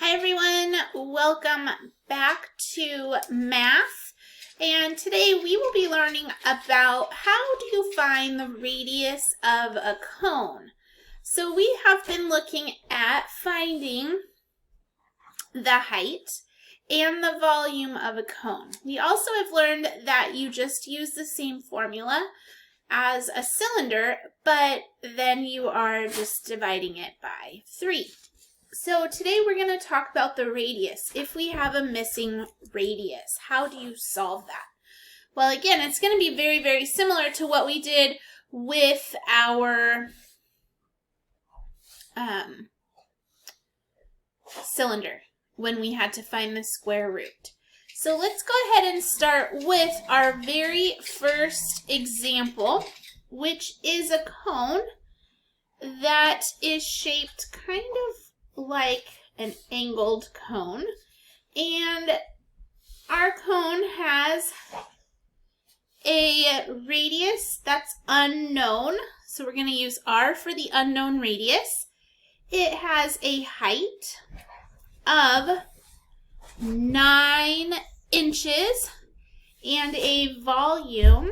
Hi everyone, welcome back to math, and today we will be learning about how do you find the radius of a cone. So we have been looking at finding the height and the volume of a cone. We also have learned that you just use the same formula as a cylinder, but then you are just dividing it by 3. So today we're going to talk about the radius. If we have a missing radius, how do you solve that? Well, again, it's going to be very, very similar to what we did with our cylinder when we had to find the square root. So let's go ahead and start with our very first example, which is a cone that is shaped kind of like an angled cone, and our cone has a radius that's unknown, so we're going to use R for the unknown radius. It has a height of 9 inches and a volume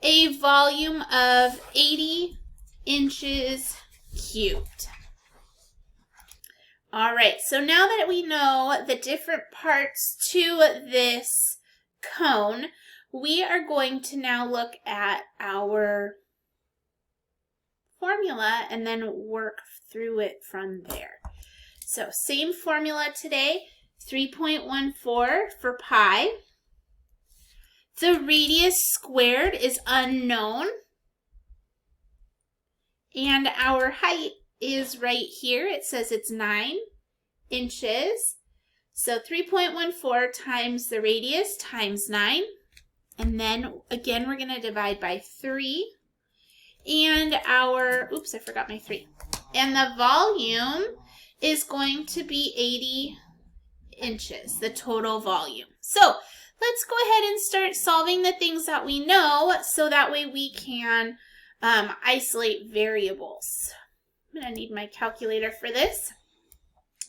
of 80 inches cubed. All right, so now that we know the different parts to this cone, we are going to now look at our formula and then work through it from there. So same formula today, 3.14 for pi. The radius squared is unknown, and our height is right here. It says it's 9 inches. So 3.14 times the radius times 9. And then again, we're going to divide by 3. And our, oops, I forgot my 3. And the volume is going to be 80 inches, the total volume. So let's go ahead and start solving the things that we know so that way we can isolate variables. I'm going to need my calculator for this.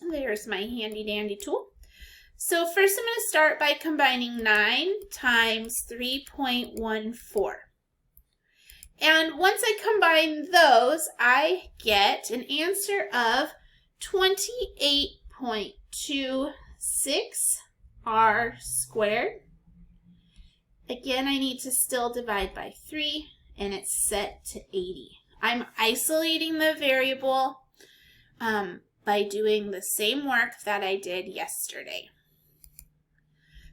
There's my handy dandy tool. So first I'm going to start by combining 9 times 3.14. And once I combine those, I get an answer of 28.26 R squared. Again, I need to still divide by 3. And it's set to 80. I'm isolating the variable by doing the same work that I did yesterday.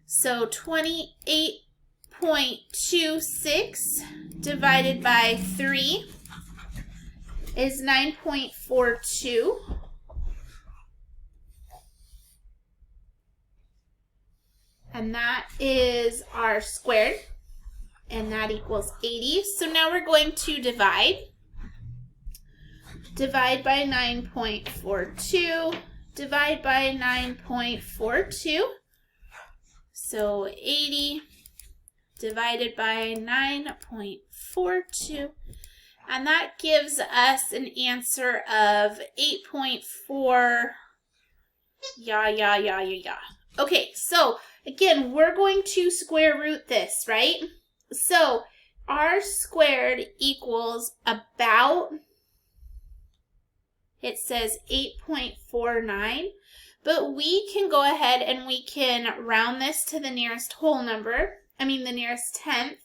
So 28.26 divided by 3 is 9.42. And that is R squared. And that equals 80. So now we're going to divide. Divide by 9.42. Divide by 9.42. So 80 divided by 9.42. And that gives us an answer of 8.4. Okay, so again, we're going to square root this, right? So R squared equals about, it says 8.49, but we can go ahead and we can round this to the nearest whole number, the nearest tenth.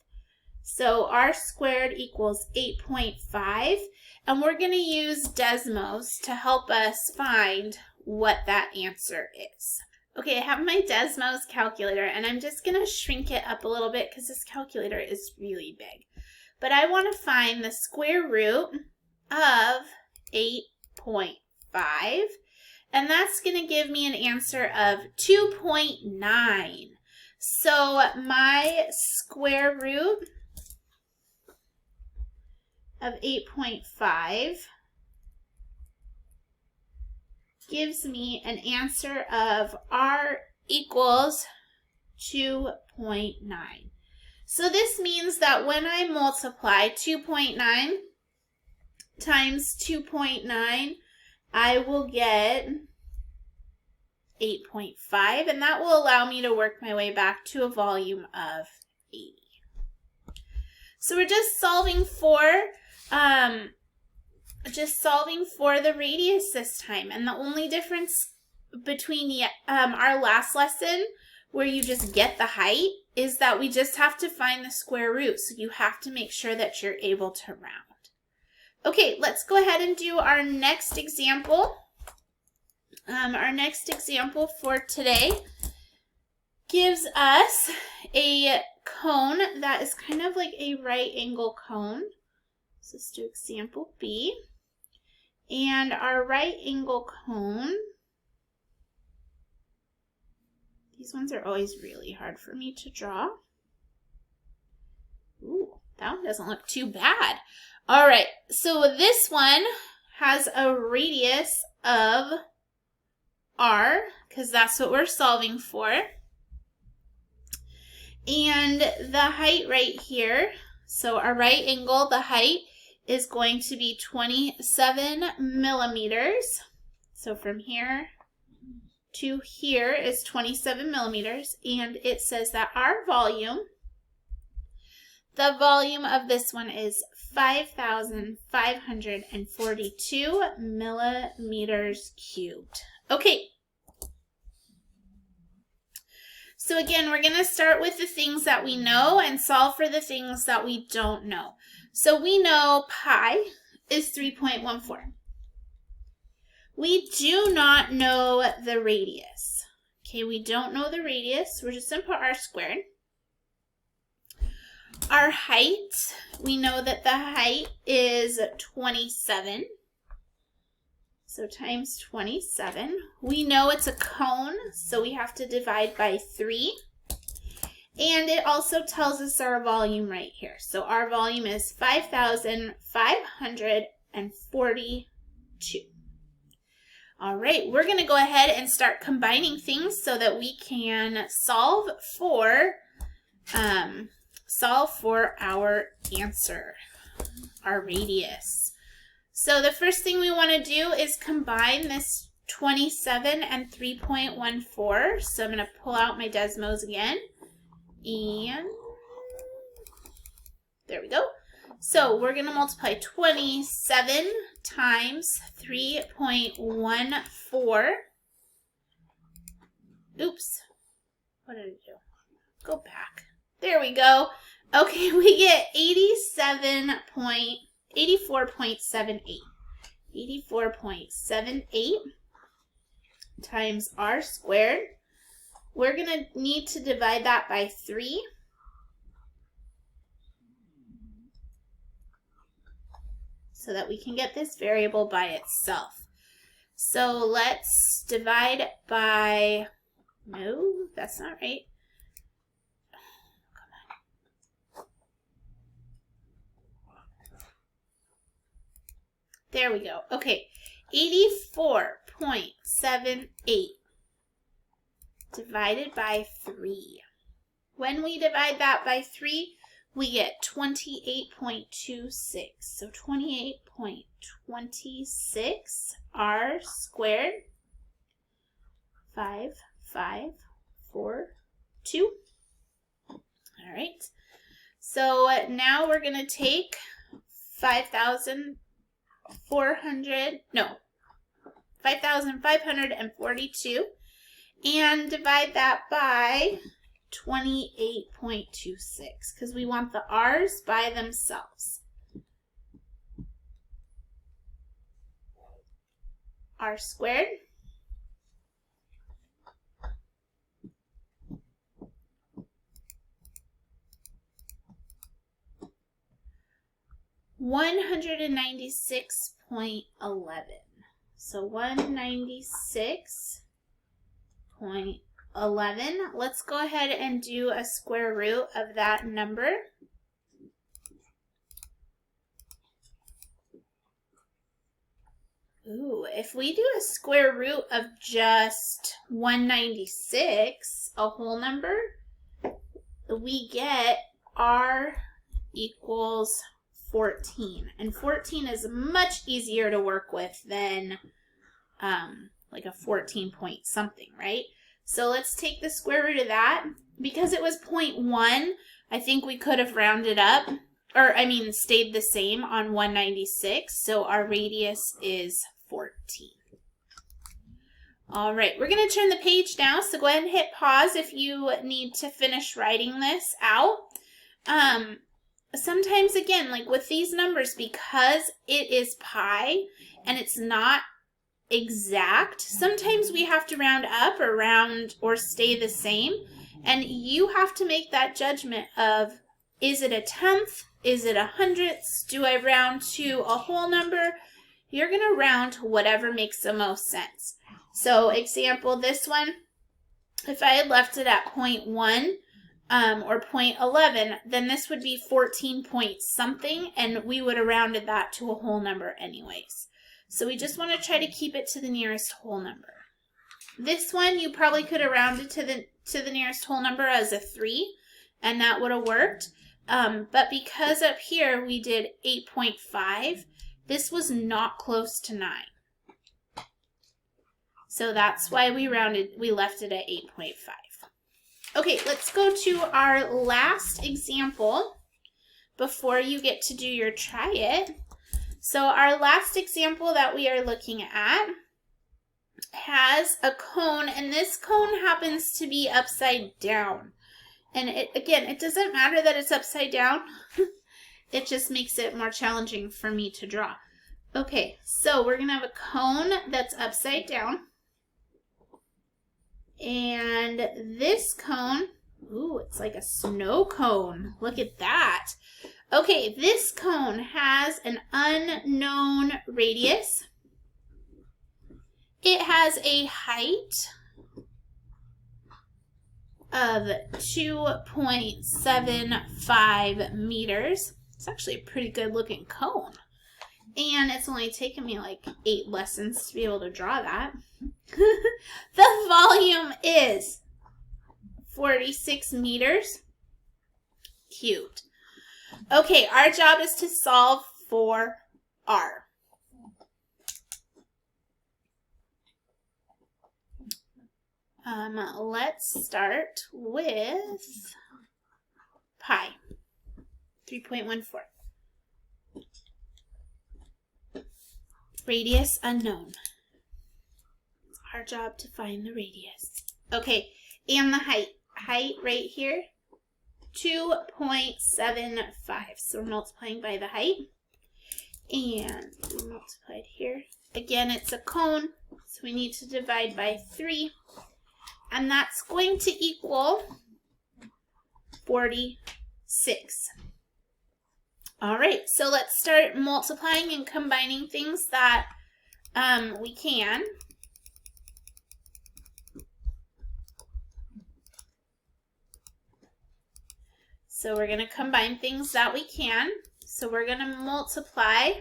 So R squared equals 8.5, and we're going to use Desmos to help us find what that answer is. Okay, I have my Desmos calculator, and I'm just going to shrink it up a little bit because this calculator is really big. But I want to find the square root of 8.5, and that's going to give me an answer of 2.9. So my square root of 8.5 gives me an answer of R equals 2.9. So this means that when I multiply 2.9 times 2.9 I will get 8.5, and that will allow me to work my way back to a volume of 80. So we're just solving for the radius this time, and the only difference between our last lesson, where you just get the height, is that we just have to find the square root. So you have to make sure that you're able to round. Okay, let's go ahead and do our next example. Our next example for today gives us a cone that is kind of like a right angle cone. So let's do example B. And our right angle cone, these ones are always really hard for me to draw. Ooh, that one doesn't look too bad. All right, so this one has a radius of r, because that's what we're solving for. And the height right here, so our right angle, the height is going to be 27 millimeters. So from here to here is 27 millimeters. And it says that our volume, the volume of this one is 5,542 millimeters cubed. Okay. So again, we're going to start with the things that we know and solve for the things that we don't know. So we know pi is 3.14. We do not know the radius. Okay, we don't know the radius. We're just going to put r squared. Our height, we know that the height is 27. So times 27. We know it's a cone, so we have to divide by 3. And it also tells us our volume right here. So our volume is 5,542. All right, we're going to go ahead and start combining things so that we can solve for our answer, our radius. So the first thing we want to do is combine this 27 and 3.14. So I'm going to pull out my Desmos again. And there we go. So we're going to multiply 27 times 3.14. Oops. What did I do? Go back. There we go. Okay, we get 84.78. 84.78 times r squared. We're going to need to divide that by 3. So that we can get this variable by itself. So let's divide by, no, that's not right. There we go. Okay, 84.78 divided by 3. When we divide that by 3, we get 28.26. So 28.26 r squared, 5,542. All right. So now we're going to take 5,542 and divide that by 28.26 because we want the r's by themselves. R squared $196.11. So 196.11. Let's go ahead and do a square root of that number. Ooh, if we do a square root of just 196, a whole number, we get r equals 14. And 14 is much easier to work with than like a 14 point something, right? So let's take the square root of that. Because it was 0.1, I think we could have rounded up, or I mean stayed the same on 196, so our radius is 14. All right, we're going to turn the page now, so go ahead and hit pause if you need to finish writing this out. Sometimes, again, like with these numbers, because it is pi and it's not exact, sometimes we have to round up or round or stay the same, and you have to make that judgment of, is it a tenth? Is it a hundredths? Do I round to a whole number? You're going to round to whatever makes the most sense. So example, this one, if I had left it at 0.1 or 0.11, then this would be 14 point something, and we would have rounded that to a whole number anyways. So we just want to try to keep it to the nearest whole number. This one, you probably could have rounded to the nearest whole number as a 3, and that would have worked. But because up here we did 8.5, this was not close to 9. So that's why we left it at 8.5. Okay, let's go to our last example before you get to do your try it. So our last example that we are looking at has a cone, and this cone happens to be upside down. And it doesn't matter that it's upside down. It just makes it more challenging for me to draw. Okay, so we're going to have a cone that's upside down. And this cone, ooh, it's like a snow cone. Look at that. Okay, this cone has an unknown radius. It has a height of 2.75 meters. It's actually a pretty good looking cone. And it's only taken me like 8 lessons to be able to draw that. The volume is 46 meters cubed. Okay, our job is to solve for R. Let's start with pi, 3.14. Radius unknown. It's our job to find the radius. Okay, and the height. Height right here, 2.75. So we're multiplying by the height. And we multiplied here. Again, it's a cone, so we need to divide by 3. And that's going to equal 46. All right, so let's start multiplying and combining things that we can. So we're going to combine things that we can. So we're going to multiply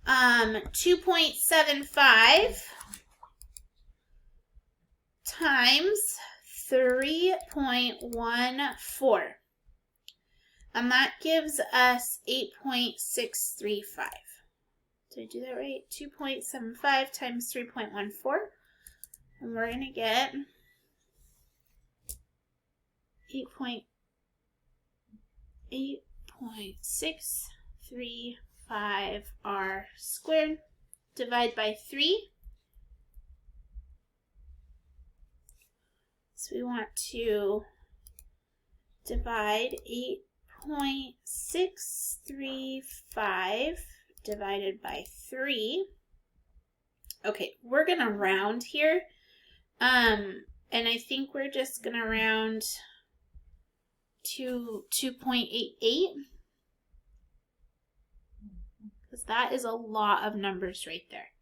2.75 times 3.14. And that gives us 8.635. Did I do that right? 2.75 times 3.14. And we're going to get 8.635 r squared. Divide by 3. So we want to divide 8.635 divided by 3. Okay, we're going to round here. And I think we're just going to round to 2.88. Because that is a lot of numbers right there.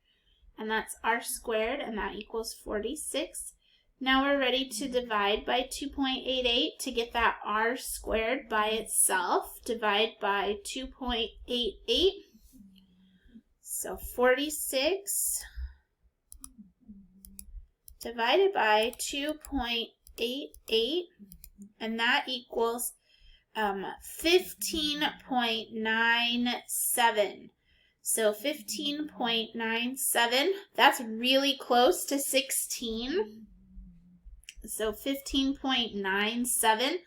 And that's r squared, and that equals 46. Now we're ready to divide by 2.88 to get that r squared by itself. Divide by 2.88. So 46 divided by 2.88, and that equals 15.97. So 15.97, that's really close to 16. So 15.97.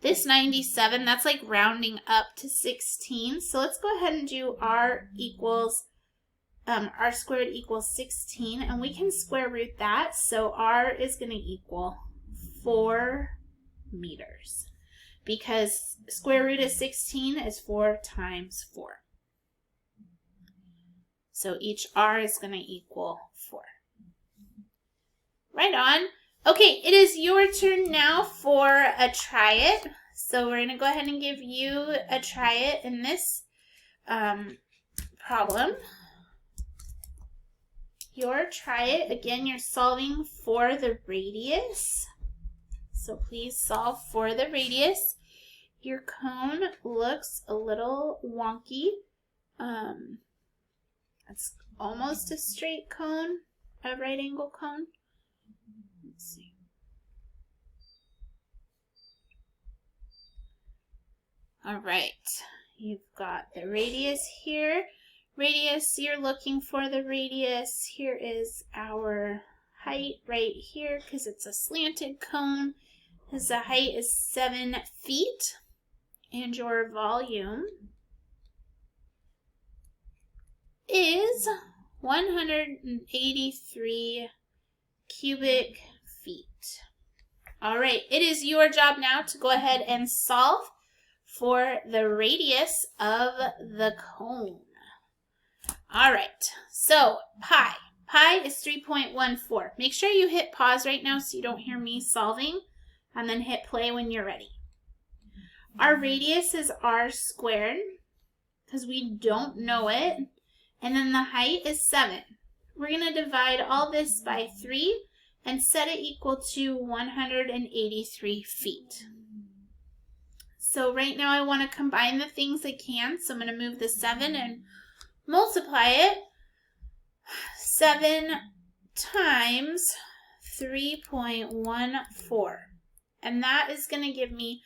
This 97, that's like rounding up to 16. So let's go ahead and do r squared equals 16, and we can square root that. So r is going to equal 4 meters, because square root of 16 is 4 times 4. So each r is going to equal 4. Right on. Okay, it is your turn now for a try it. So we're going to go ahead and give you a try it in this problem. Your try it, again, you're solving for the radius. So please solve for the radius. Your cone looks a little wonky. It's almost a straight cone, a right angle cone. Let's see. All right, you've got the radius here. Radius, you're looking for the radius. Here is our height right here, because it's a slanted cone. Because the height is 7 feet. And your volume is 183 cubic feet. All right, it is your job now to go ahead and solve for the radius of the cone. All right, so pi. Pi is 3.14. Make sure you hit pause right now so you don't hear me solving, and then hit play when you're ready. Our radius is r squared, because we don't know it, and then the height is 7. We're going to divide all this by 3 and set it equal to 183 feet. So right now I want to combine the things I can, so I'm going to move the 7 and multiply it. 7 times 3.14, and that is going to give me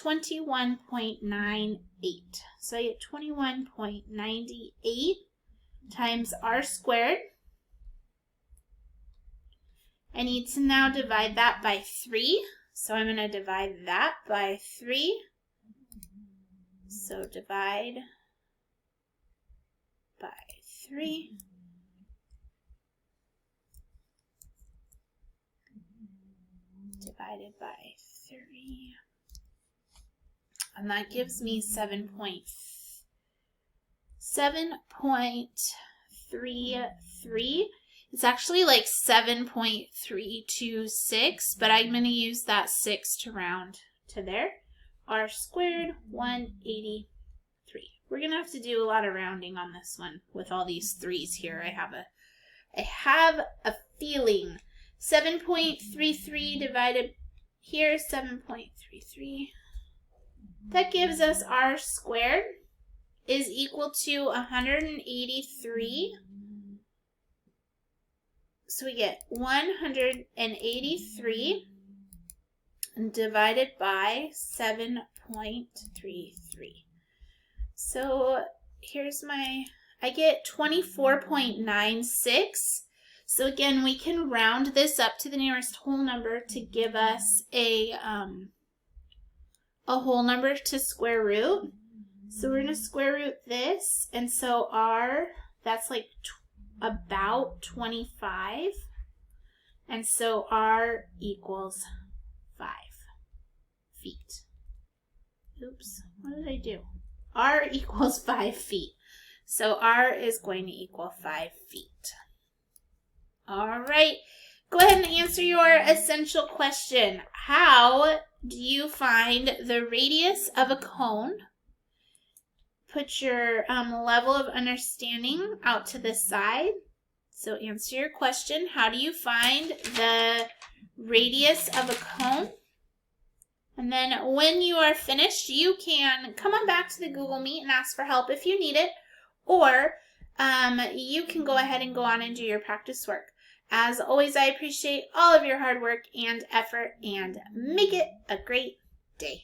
21.98. So I get 21.98 times r squared. I need to now divide that by 3. So I'm going to divide that by 3. So divide by 3. Divided by 3. And that gives me 7.33. It's actually like 7.326, but I'm going to use that 6 to round to there. R squared, 183. We're going to have to do a lot of rounding on this one with all these 3's here. I have a feeling. 7.33 divided here, 7.33. That gives us r squared is equal to 183. So we get 183 divided by 7.33. So here's I get 24.96. So again, we can round this up to the nearest whole number to give us a whole number to square root. So we're going to square root this, and so r, that's like about 25, and so r equals 5 feet. Oops, what did I do? R equals 5 feet. So r is going to equal 5 feet. All right, go ahead and answer your essential question. How do you find the radius of a cone? Put your level of understanding out to the side. So answer your question. How do you find the radius of a cone? And then when you are finished, you can come on back to the Google Meet and ask for help if you need it, or you can go ahead and go on and do your practice work. As always, I appreciate all of your hard work and effort, and make it a great day.